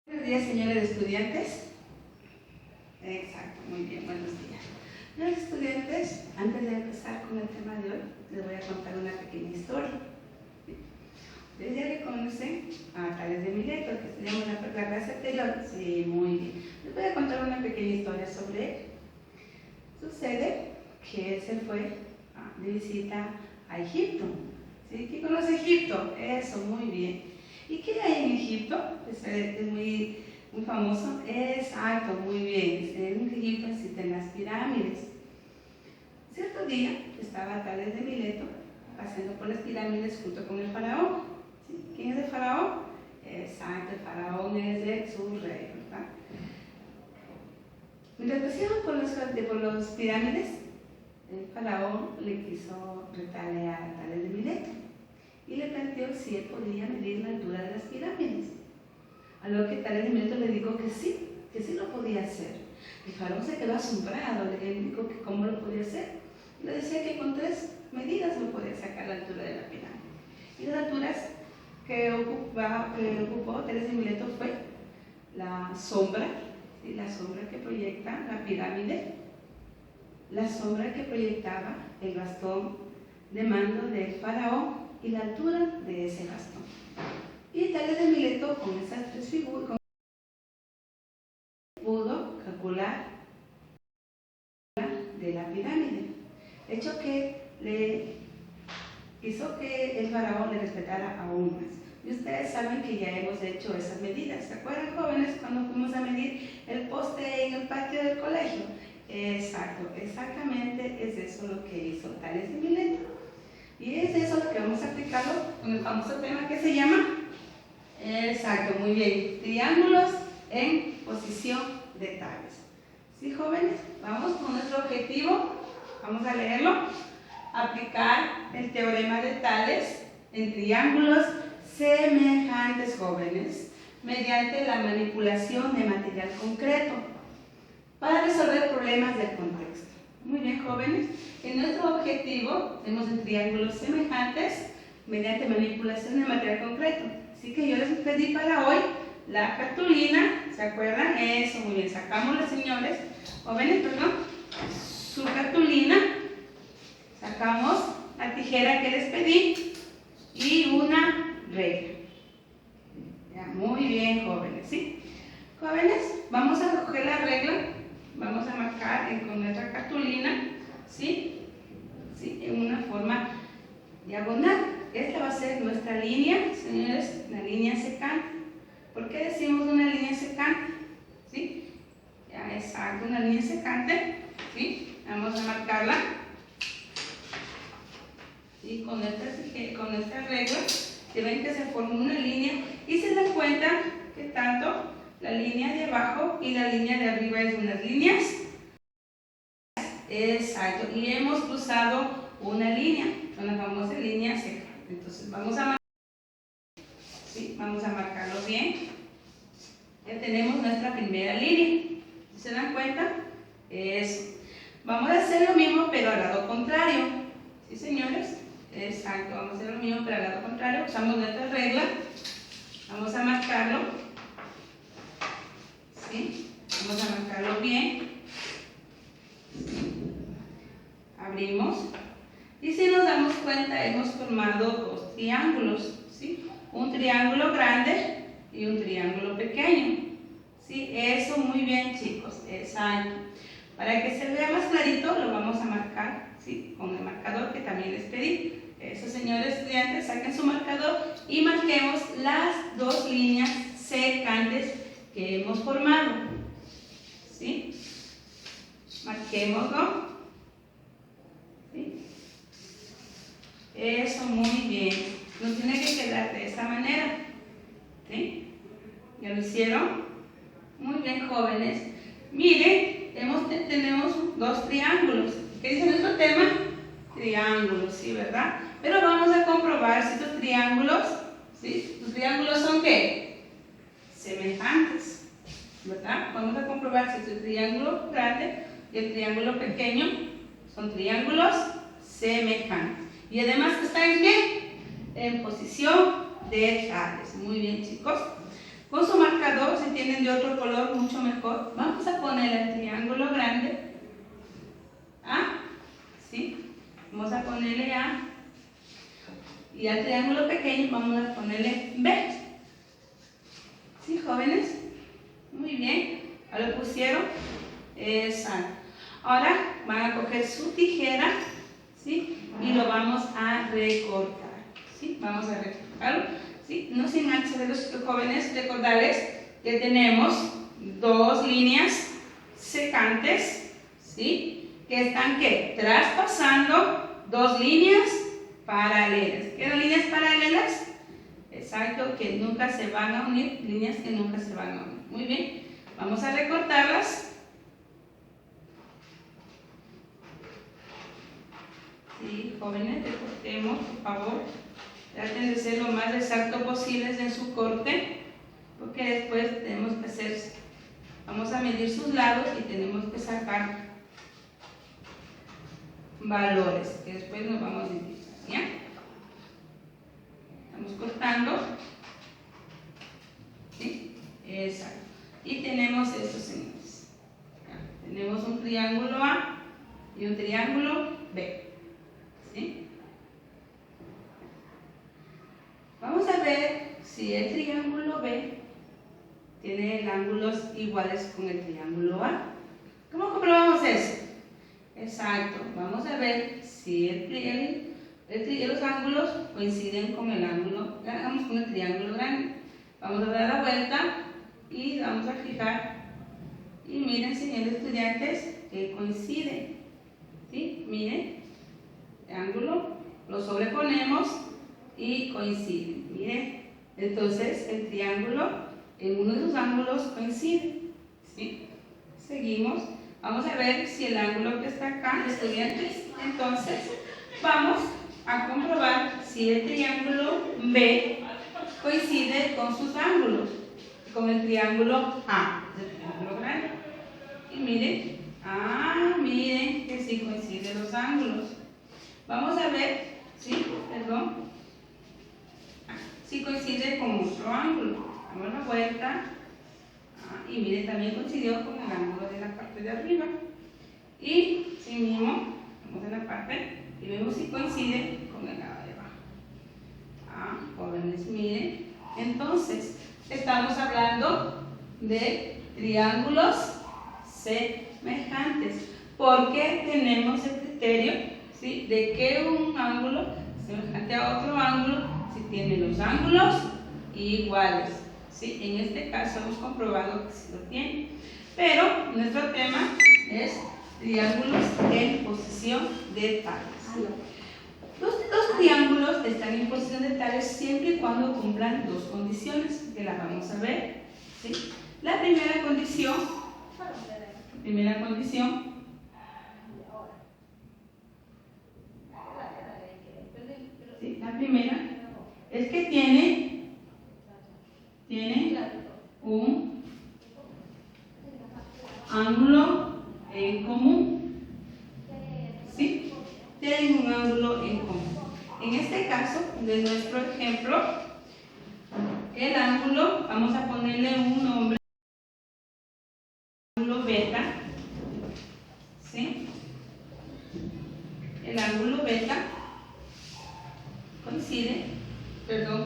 Buenos días, señores estudiantes. Exacto, muy bien, buenos días. Señores estudiantes, antes de empezar con el tema de hoy, les voy a contar una pequeña historia. Ustedes ya que conocen a Tales de Mileto, que estudiamos la clase anterior. Sí, muy bien. Les voy a contar una pequeña historia sobre él. Sucede que él se fue de visita a Egipto. ¿Sí? ¿Quién conoce Egipto? Eso, muy bien. ¿Y qué hay en Egipto? Pues es muy famoso. Exacto, muy bien. En Egipto existen las pirámides. Cierto día estaba Tales de Mileto paseando por las pirámides junto con el faraón. ¿Sí? ¿Quién es el faraón? Exacto, el faraón es de su rey, ¿verdad? Mientras paseaban por las pirámides, el faraón le quiso retarle a Tales de Mileto y le planteó si él podía medir la altura de las pirámides. A lo que Tales de Mileto le dijo que sí lo podía hacer. El faraón se quedó asombrado, le dijo que cómo lo podía hacer. Le decía que con 3 medidas no podía sacar la altura de la pirámide. Y las alturas que ocupó Tales de Mileto fue la sombra, ¿sí? La sombra que proyecta la pirámide, la sombra que proyectaba el bastón de mando del faraón y la altura de ese bastón. Y Tales de Mileto, con esas 3 figuras, pudo calcular de la pirámide, hecho que le hizo que el faraón le respetara aún más. Y ustedes saben que ya hemos hecho esas medidas. ¿Se acuerdan, jóvenes, cuando fuimos a medir el poste en el patio del colegio? Exacto, exactamente es eso lo que hizo Tales de Mileto. Y es eso lo que vamos a aplicarlo con el famoso tema que se llama, exacto, muy bien, triángulos en posición de Tales. ¿Sí, jóvenes? Vamos con nuestro objetivo, vamos a leerlo. Aplicar el teorema de Tales en triángulos semejantes, jóvenes, mediante la manipulación de material concreto para resolver problemas del contexto. Muy bien, jóvenes. En nuestro objetivo tenemos en triángulos semejantes mediante manipulación de material concreto. Así que yo les pedí para hoy la cartulina, ¿se acuerdan? Eso, muy bien. Sacamos los señores, jóvenes, perdón, su cartulina, sacamos la tijera que les pedí y una regla. Ya, muy bien, jóvenes, ¿sí? Jóvenes, vamos a recoger la regla, vamos a marcar con nuestra cartulina, ¿sí? ¿Sí? En una forma diagonal. Esta va a ser nuestra línea, señores, la línea secante. ¿Por qué decimos una línea secante? ¿Sí? Ya, exacto, una línea secante, ¿sí? Vamos a marcarla. Y con esta regla, se ven que se forma una línea y se dan cuenta que tanto la línea de abajo y la línea de arriba es unas líneas. Exacto, y hemos cruzado una línea, con la famosa línea secante. Entonces vamos a marcarlo bien. Ya tenemos nuestra primera línea. ¿Se dan cuenta? Eso. Vamos a hacer lo mismo, pero al lado contrario. ¿Sí, señores? Exacto, vamos a hacer lo mismo, pero al lado contrario. Usamos nuestra regla. Vamos a marcarlo. ¿Sí? Vamos a marcarlo bien. Abrimos. Y si nos damos cuenta, hemos formado 2 triángulos, ¿sí? Un triángulo grande y un triángulo pequeño. ¿Sí? Eso, muy bien, chicos. Exacto. Para que se vea más clarito, lo vamos a marcar, ¿sí? Con el marcador que también les pedí. Eso, señores estudiantes, saquen su marcador y marquemos las 2 líneas secantes que hemos formado. ¿Sí? Marquémoslo. ¿Sí? Eso, muy bien. Nos tiene que quedar de esta manera. ¿Sí? ¿Ya lo hicieron? Muy bien, jóvenes. Miren, tenemos 2 triángulos. ¿Qué dice nuestro tema? Triángulos, ¿sí, verdad? Pero vamos a comprobar si estos triángulos, ¿sí? ¿Los triángulos son qué? Semejantes, ¿verdad? Vamos a comprobar si el triángulo grande y el triángulo pequeño son triángulos semejantes. Y además están en qué? En posición de Tales. Muy bien, chicos. Con su marcador, si tienen de otro color, mucho mejor. Vamos a poner el triángulo grande A, ¿sí? Vamos a ponerle A. Y al triángulo pequeño vamos a ponerle B. ¿Sí, jóvenes? Muy bien. ¿Ya lo pusieron? Exacto. Ahora van a coger su tijera, ¿sí? Y lo vamos a recortar. ¿Sí? Vamos a recortarlo. ¿Sí? No sin antes de los jóvenes recordarles que tenemos dos líneas secantes, ¿sí? Que están ¿qué? Traspasando dos líneas paralelas. ¿Qué son líneas paralelas? Exacto, que nunca se van a unir, líneas que nunca se van a unir. Muy bien, vamos a recortarlas. Sí, jóvenes, recortemos, por favor. Traten de ser lo más exacto posible en su corte, porque después tenemos que hacer, vamos a medir sus lados y tenemos que sacar valores, que después nos vamos a utilizar, ¿ya? Estamos cortando, ¿sí? Exacto. Y tenemos estos señores. Tenemos un triángulo A y un triángulo B, ¿sí? Vamos a ver si el triángulo B tiene ángulos iguales con el triángulo A. ¿Cómo comprobamos eso? Exacto, vamos a ver si los ángulos coinciden con el ángulo, con el triángulo grande. Vamos a dar la vuelta y vamos a fijar. Y miren, señores estudiantes, que coinciden. ¿Sí? Miren, el ángulo lo sobreponemos y coinciden. Miren, entonces el triángulo en uno de sus ángulos coincide. ¿Sí? Seguimos. Vamos a ver si el ángulo que está acá, estudiantes, entonces vamos a comprobar si el triángulo B coincide con sus ángulos, con el triángulo A, el triángulo grande. Y miren, miren que sí coinciden los ángulos. Vamos a ver, ¿sí? Perdón. Si coincide con otro ángulo. Damos la vuelta. Y miren, también coincidió con el ángulo de la parte de arriba. Y si mismo, vamos en la parte y vemos si coincide con el lado de abajo. Jóvenes, miren. Entonces, estamos hablando de triángulos semejantes. Porque tenemos el criterio, ¿sí?, de que un ángulo semejante a otro ángulo si tiene los ángulos iguales. ¿Sí? En este caso hemos comprobado que sí lo tiene. Pero nuestro tema es triángulos en posición de tales. Los triángulos están en posición de tales siempre y cuando cumplan dos condiciones, que las vamos a ver. ¿Sí? La primera condición, ¿sí?, la primera es que tiene un ángulo en común. ¿Sí? Tienen un ángulo en común. En este caso, de nuestro ejemplo, el ángulo, vamos a ponerle un nombre, ángulo beta. ¿Sí? El ángulo beta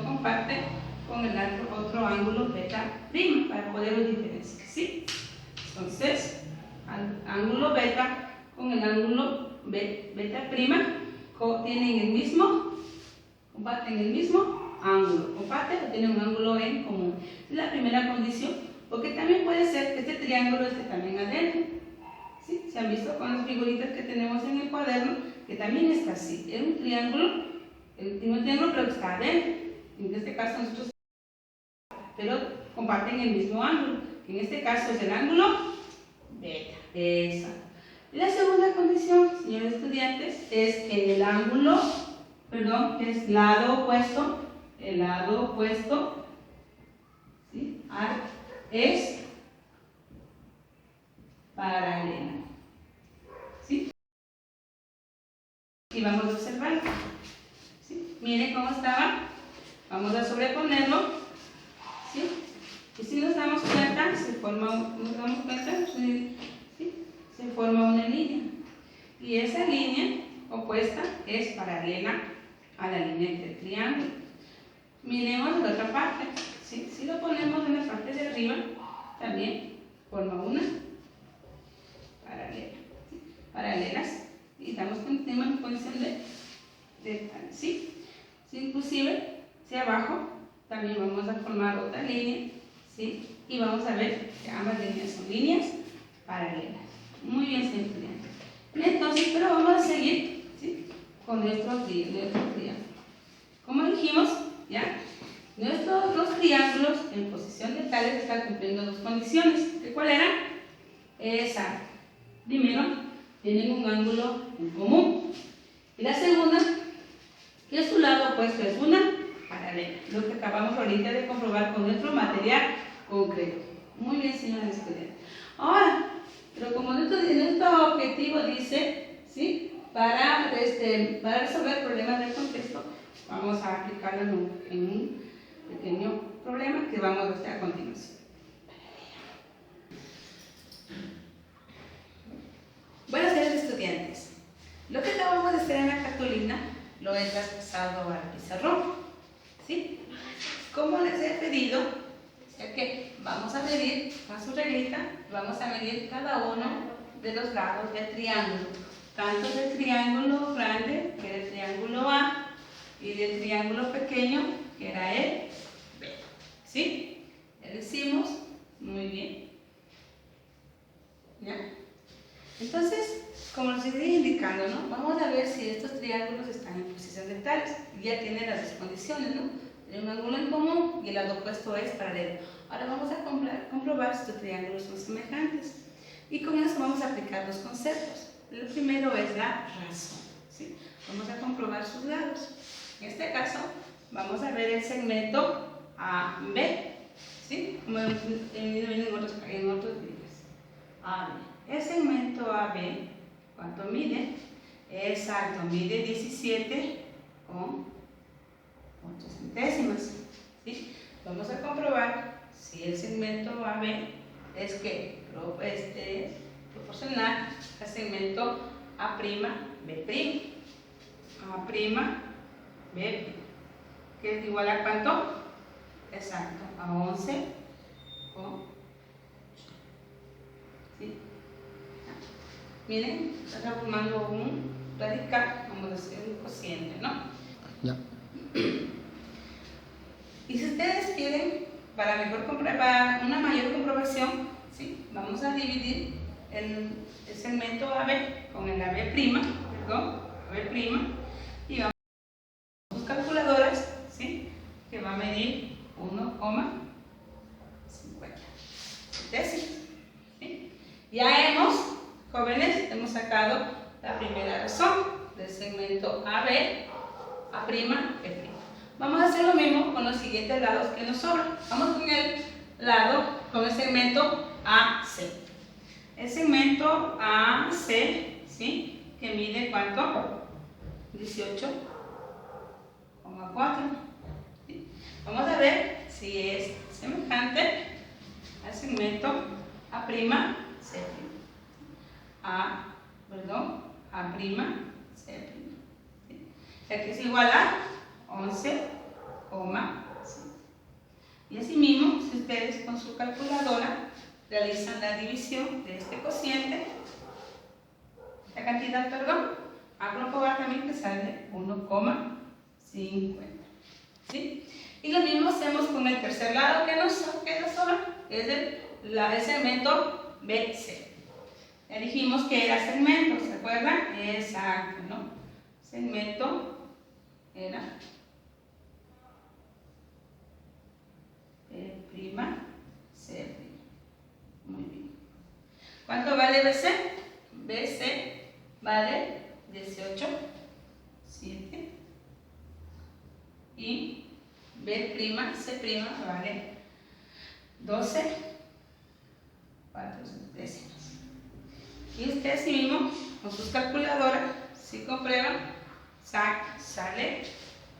comparte con el otro ángulo beta prima para poderlo diferenciar. ¿Sí? Entonces, ángulo beta con el ángulo beta prima comparten el mismo ángulo, comparten o tienen un ángulo en común. Es la primera condición, porque también puede ser que este triángulo esté también adentro. ¿Sí? Se han visto con las figuritas que tenemos en el cuaderno, que también está así. Es un triángulo, el mismo triángulo, pero está adentro. En este caso nosotros, pero comparten el mismo ángulo, que en este caso es el ángulo beta. Exacto. Y la segunda condición, señores estudiantes, es que el ángulo, que es lado opuesto, el lado opuesto, ¿sí?, es paralelo. ¿Sí? Y vamos a observar. ¿Sí? Miren cómo estaba. Vamos a sobreponerlo. ¿Sí? Y si nos damos cuenta, se forma una línea. Y esa línea opuesta es paralela a la línea del triángulo. Miremos la otra parte. ¿Sí? Si lo ponemos en la parte de arriba, también forma una paralela. ¿Sí? Paralelas. Y estamos en posición de ¿sí? ¿Sí? Inclusive, hacia abajo, también vamos a formar otra línea. ¿Sí? Y vamos a ver que ambas líneas son líneas paralelas. Muy bien, estudiantes. Entonces, pero vamos a seguir, ¿sí? Con nuestro triángulo. Como dijimos, ¿ya? Nuestros dos triángulos en posición de tales están cumpliendo dos condiciones. ¿Cuál era? Esa. Primero, tienen un ángulo en común. Y la segunda, que su lado opuesto es una paralela. Lo que acabamos ahorita de comprobar con nuestro material concreto. Muy bien, señores estudiantes. Ahora, pero como nuestro objetivo dice, ¿sí? Para resolver problemas del contexto, vamos a aplicarlo en un pequeño problema que vamos a hacer a continuación. Buenos días, estudiantes. Lo que acabamos de hacer en la cartulina lo he traspasado al pizarrón. ¿Sí? Como les he pedido, o sea que vamos a medir con su reglita, vamos a medir cada uno de los lados del triángulo, tanto del triángulo grande, que era el triángulo A, y del triángulo pequeño, que era el B. ¿Sí? Ya lo hicimos. Muy bien. ¿Ya? Entonces, como les estoy indicando, ¿no? Vamos a ver si estos triángulos están en posición de tales. Ya tienen las dos condiciones, ¿no? Tienen un ángulo en común y el lado opuesto es paralelo. Ahora vamos a comprobar si estos triángulos son semejantes. Y con eso vamos a aplicar los conceptos. El primero es la razón. ¿Sí? Vamos a comprobar sus lados. En este caso, vamos a ver el segmento AB. ¿Sí? Como en otros videos. AB. El segmento AB, ¿cuánto mide? Exacto, mide 17 con 8 centésimas. ¿Sí? Vamos a comprobar si el segmento AB es que proporcional al segmento A'B'. A'B', que es igual a ¿cuánto? Exacto, a 11 con 8. ¿Sí? Miren, está formando un radical, vamos a decir un cociente, ¿no? Ya. Y si ustedes quieren, para una mayor comprobación, ¿sí? Vamos a dividir el segmento AB con el AB', y vamos a sus calculadoras, ¿sí? Que va a medir 1,50 décimas. ¿Sí? Ya jóvenes, hemos sacado la primera razón del segmento AB, A'B'. Vamos a hacer lo mismo con los siguientes lados que nos sobran. Vamos con el segmento AC. El segmento AC, ¿sí? Que mide ¿cuánto? 18,4. ¿Sí? Vamos a ver si es semejante al segmento A'C'. A'C'. ¿Sí? Aquí es igual a 11,5. Y asimismo, si ustedes con su calculadora realizan la división de este cociente, esta cantidad, a comprobar también que sale 1,50. ¿Sí? Y lo mismo hacemos con el tercer lado que nos sobra, es el segmento BC. Ya dijimos que era segmento, ¿se acuerdan? Exacto, ¿no? Segmento era C'. Muy bien. ¿Cuánto vale BC? BC vale 18,7. Y C' vale 12,4 décimas. Y ustedes mismo, con sus calculadoras, si comprueban, sale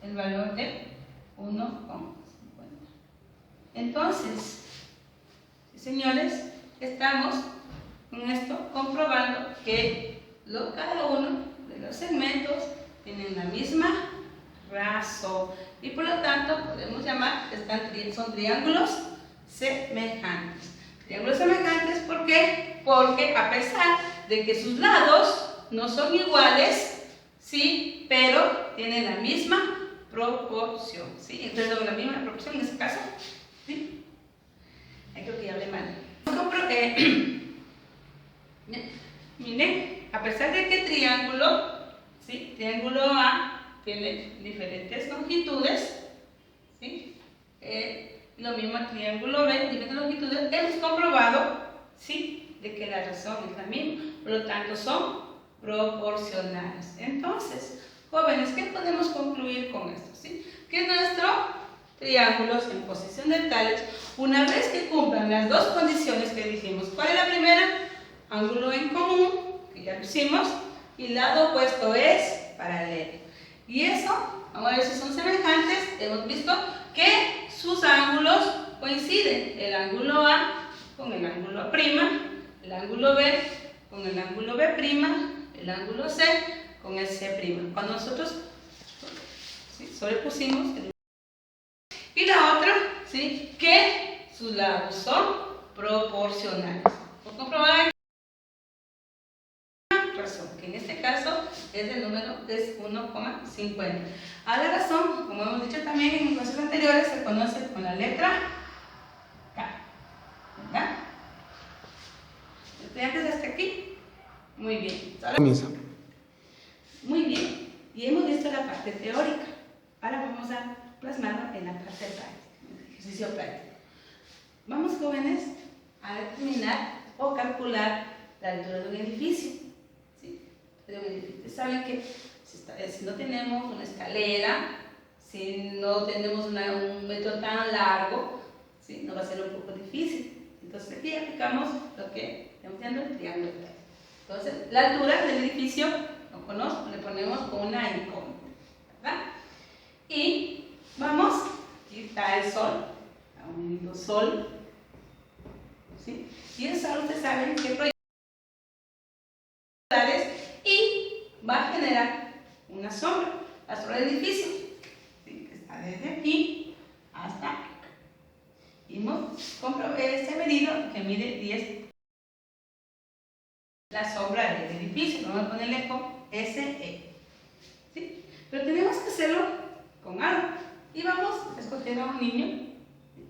el valor de 1,50. Entonces, señores, estamos con esto comprobando que cada uno de los segmentos tienen la misma razón y por lo tanto podemos llamar, son triángulos semejantes. Triángulos semejantes, ¿por qué? Porque a pesar de que sus lados no son iguales, ¿sí? Pero tienen la misma proporción, ¿sí? Entonces, la misma proporción en este caso, ¿sí? Creo que ya hablé mal. Miren, a pesar de que triángulo, ¿sí? Triángulo A tiene diferentes longitudes, ¿sí? Lo mismo triángulo B, diferentes longitudes, hemos comprobado, ¿sí? De que la razón es la misma, por lo tanto son proporcionales. Entonces, jóvenes, ¿qué podemos concluir con esto? ¿Sí? Que nuestros triángulos en posición de tales, una vez que cumplan las dos condiciones que dijimos, ¿cuál es la primera? Ángulo en común, que ya lo hicimos, y lado opuesto es paralelo. Y eso, vamos a ver si son semejantes, hemos visto que sus ángulos coinciden, el ángulo A con el ángulo A', el ángulo B con el ángulo B', el ángulo C con el C'. Cuando nosotros, ¿sí?, sobrepusimos y la otra, ¿sí?, que sus lados son proporcionales. Por comprobar razón, que en este caso es el número es 1,50. A la razón, como hemos dicho también en clases anteriores, se conoce con la letra K. ¿Verdad? ¿Estudiantes hasta aquí? Muy bien. Comienza. Muy bien. Y hemos visto la parte teórica. Ahora vamos a plasmarlo en la parte práctica, en el ejercicio práctico. Vamos, jóvenes, a determinar o calcular la altura de un edificio. ¿Sí? Saben que si no tenemos una escalera, si no tenemos un metro tan largo, ¿sí?, no va a ser un poco difícil. Entonces aquí aplicamos lo que estamos viendo, el triángulo. Entonces la altura del edificio lo conozco, le ponemos una incógnita, ¿verdad? Y vamos, aquí está el sol, está un lindo sol, ¿sí? Y el sol, ustedes saben que proyecta y va a generar una sombra, la sombra del edificio, ¿sí?, que está desde aquí hasta acá. Y este medido que mide 10 la sombra del edificio, vamos a ponerle con SE, ¿sí? Pero tenemos que hacerlo con algo y vamos a escoger a un niño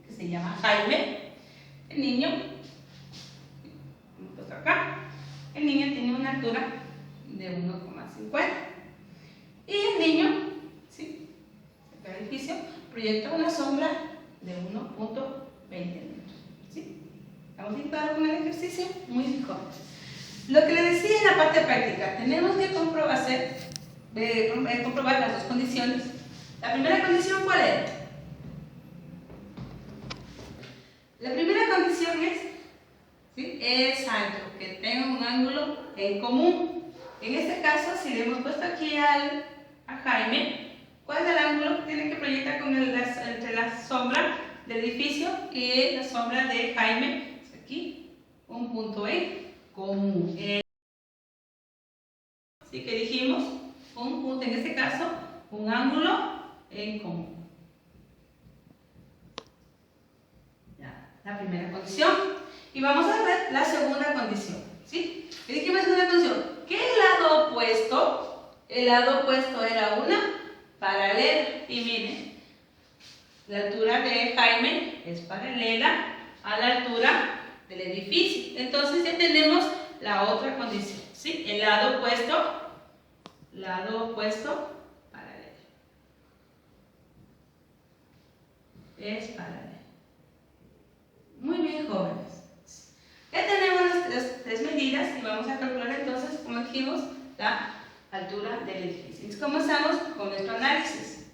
que se llama Jaime. El niño, pues acá, el niño tiene una altura de 1,50 y el niño, ¿sí?, el edificio proyecta una sombra de 1,20 metros, ¿sí? ¿Estamos bien claros con el ejercicio? Muy bien. Lo que les decía en la parte práctica, tenemos que comprobar las dos condiciones. La primera condición, ¿cuál es? La primera condición es, ¿sí?, exacto, que tenga un ángulo en común. En este caso, si le hemos puesto aquí a Jaime, ¿cuál es el ángulo que tiene que proyectar entre la sombra del edificio y la sombra de Jaime? Aquí, un punto en común. Así que dijimos, un punto, en este caso, un ángulo en común. Ya, la primera condición. Y vamos a ver la segunda condición, ¿sí? ¿Qué dijimos en la segunda condición? Que el lado opuesto era una paralela. Y miren, la altura de Jaime es paralela a la altura del edificio. Entonces ya tenemos la otra condición, ¿sí? El lado opuesto paralelo. Es paralelo. Muy bien, jóvenes. Ya tenemos las tres medidas y vamos a calcular entonces, como dijimos, la altura del edificio. Entonces comenzamos con nuestro análisis.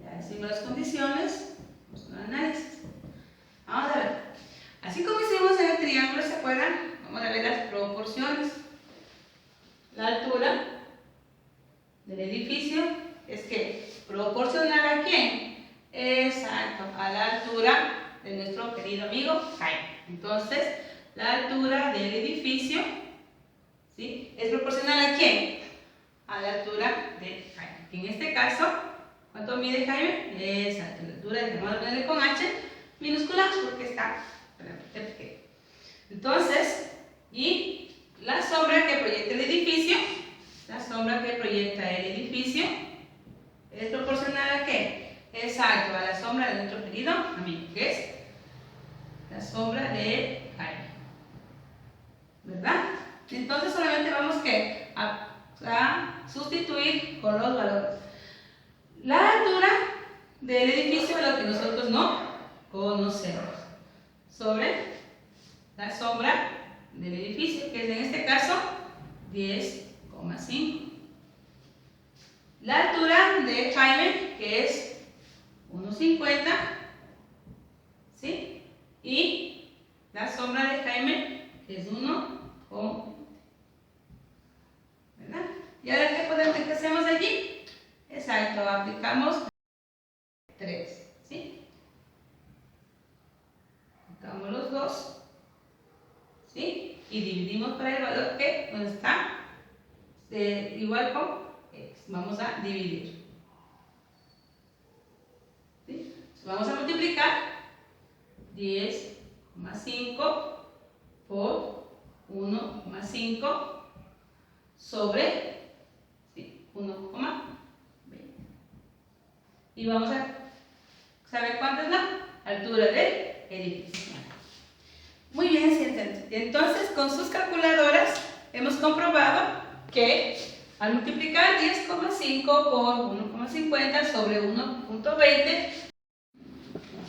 Ya decimos las condiciones, nuestro análisis. Vamos a ver. Así como hicimos en el triángulo, ¿se acuerdan? Vamos a ver las proporciones. La altura del edificio es que proporcional a quién? Exacto, a la altura de nuestro querido amigo Jaime. Entonces, la altura del edificio, ¿sí?, es proporcional ¿a quién? A la altura de Jaime. En este caso, ¿cuánto mide Jaime? Exacto, la altura de Jaime con H minúscula porque está realmente pequeño. Entonces, y la sombra que proyecta el edificio, es proporcional ¿a qué? Exacto, a la sombra de nuestro querido amigo, que es la sombra de Jaime, ¿verdad? Entonces solamente vamos ¿qué? A sustituir con los valores. La altura del edificio es lo que nosotros no conocemos, sobre la sombra del edificio, que es en este caso 10,5. La altura de Jaime, que es 1,50, ¿sí? Y la sombra de Jaime, que es 1,1. ¿Verdad? ¿Y ahora qué hacemos allí? Exacto, aplicamos 3, ¿sí? Aplicamos los dos, ¿sí? Y dividimos para el valor que nos está igual con X. Vamos a dividir, ¿sí? Vamos a multiplicar 10,5 por 1,5 sobre 1,20. Y vamos a saber cuánto es la altura del edificio. Muy bien, entonces con sus calculadoras hemos comprobado que al multiplicar 10,5 por 1,50 sobre 1,20,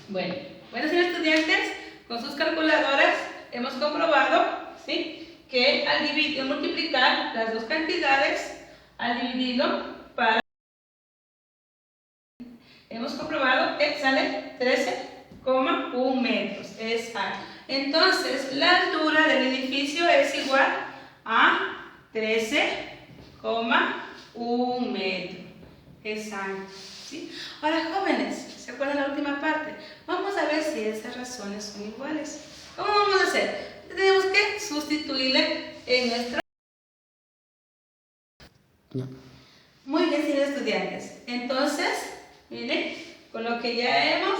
bueno, señores estudiantes, con sus calculadoras hemos comprobado, ¿sí?, que al multiplicar las dos cantidades, al dividirlo hemos comprobado que sale 13,1 metros. Exacto. Entonces, la altura del edificio es igual a 13,1 metros. Exacto. ¿Sí? Ahora, jóvenes, ¿se acuerdan de la última parte? Vamos a ver si esas razones son iguales. ¿Cómo vamos a hacer? Tenemos que sustituirle en nuestro... No. Muy bien, señores estudiantes. Entonces, miren, con lo que ya hemos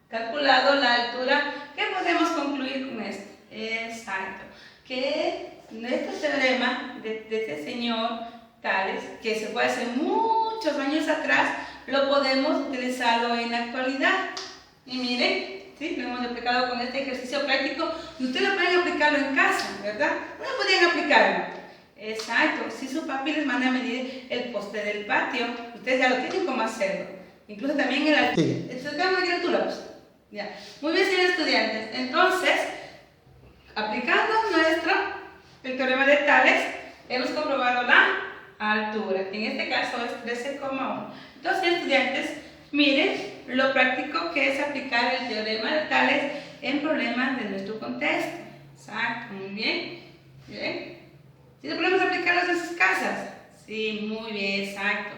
calculado la altura, ¿qué podemos concluir con esto? Exacto, que nuestro teorema de este señor Tales, que se fue hace muchos años atrás, lo podemos utilizarlo en la actualidad. Y miren, ¿sí?, lo hemos aplicado con este ejercicio práctico. Y ustedes pueden aplicarlo en casa, ¿verdad? No podrían aplicarlo. Exacto, si su papi les manda a medir el poste del patio, ustedes ya lo tienen cómo hacerlo. Incluso también en la... Sí. ¿Altura? Pues. Ya. Muy bien, señores estudiantes. Entonces, aplicando el teorema de Tales, hemos comprobado la altura. En este caso es 13,1. Entonces, estudiantes, miren lo práctico que es aplicar el teorema de Tales en problemas de nuestro contexto. Exacto, muy bien. Bien. ¿Sí lo podemos aplicarlos en sus casas? Sí, muy bien, exacto.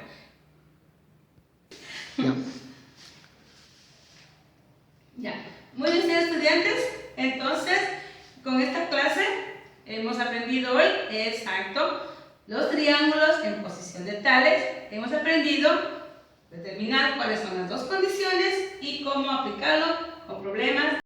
No. Ya. Muy bien, señores estudiantes. Entonces, con esta clase hemos aprendido hoy, exacto, los triángulos en posición de Tales. Hemos aprendido a determinar cuáles son las dos condiciones y cómo aplicarlo con problemas